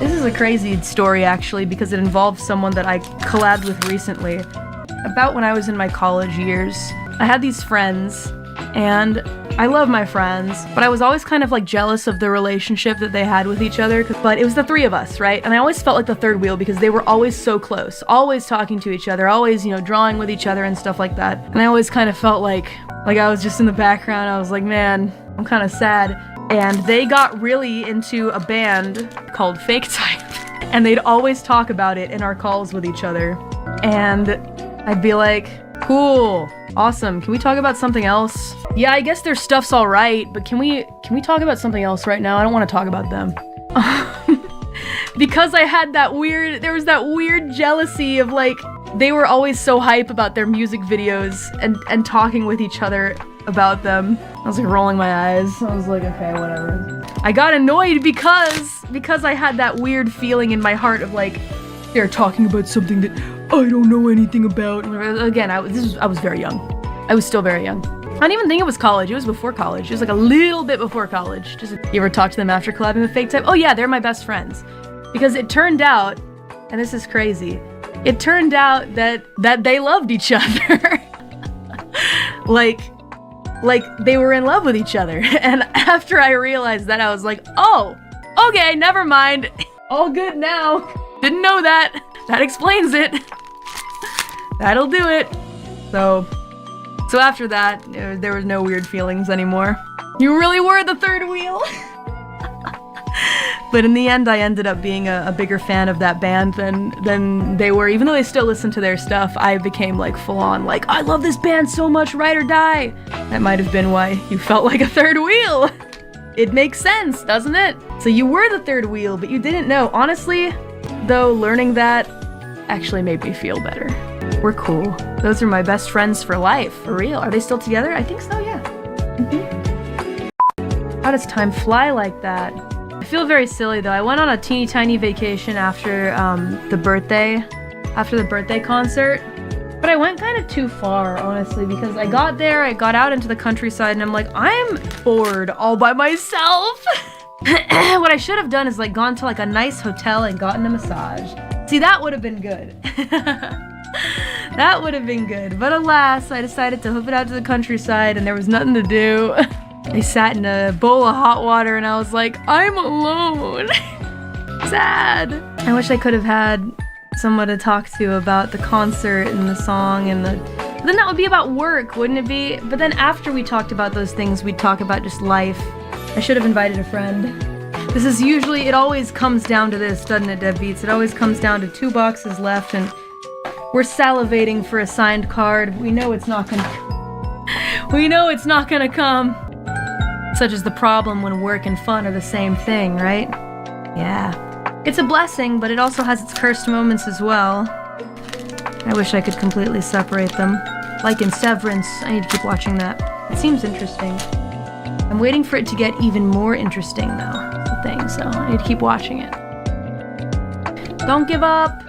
This is a crazy story actually because it involves someone that I collabed with recently. About when I was in my college years, I had these friends, and I love my friends, but I was always kind of like jealous of the relationship that they had with each other, but it was the three of us, right? And I always felt like the third wheel because they were always so close, always talking to each other, always, drawing with each other and stuff like that. And I always kind of felt like I was just in the background. I was like, man, I'm kind of sad. And they got really into a band called Fake Type, and they'd always talk about it in our calls with each other. And I'd be like, cool, awesome, can we talk about something else? Yeah, I guess their stuff's alright, but can we talk about something else right now? I don't want to talk about them. Because I had there was that weird jealousy of like, they were always so hype about their music videos and talking with each other about them. I was like rolling my eyes. I was like, okay, whatever. I got annoyed because I had that weird feeling in my heart of like, they're talking about something that I don't know anything about. Again, I was very young. I was still very young. I don't even think it was college. It was before college. It was like a little bit before college. You ever talk to them after collabing with Fake Type? Oh yeah, they're my best friends. Because it turned out, and this is crazy, it turned out that they loved each other. like they were in love with each other. And after I realized that, I was like, oh, okay, never mind. All good now. Didn't know that. That explains it. That'll do it. So after that, there was no weird feelings anymore. You really were the third wheel. But in the end, I ended up being a bigger fan of that band than they were. Even though they still listen to their stuff, I became like full on like, I love this band so much, ride or die. That might have been why you felt like a third wheel. It makes sense, doesn't it? So you were the third wheel, but you didn't know. Honestly, though, learning that actually made me feel better. We're cool. Those are my best friends for life, for real. Are they still together? I think so, yeah. How does time fly like that? I feel very silly though. I went on a teeny tiny vacation after the birthday concert, but I went kind of too far, honestly, because I got there, I got out into the countryside, and I'm like, I'm bored all by myself. What I should have done is like gone to like a nice hotel and gotten a massage. See, that would have been good. That would have been good, but alas, I decided to hoof it out to the countryside and there was nothing to do. I sat in a bowl of hot water and I was like, I'm alone. Sad. I wish I could have had someone to talk to about the concert and the song and but then that would be about work, wouldn't it be? But then after we talked about those things, we'd talk about just life. I should have invited a friend. This is usually, it always comes down to this, doesn't it, Deadbeats? It always comes down to 2 boxes left and we're salivating for a signed card. We know it's not gonna come. Such is the problem when work and fun are the same thing, right? Yeah. It's a blessing, but it also has its cursed moments as well. I wish I could completely separate them. Like in Severance, I need to keep watching that. It seems interesting. I'm waiting for it to get even more interesting though, the thing, so I need to keep watching it. Don't give up!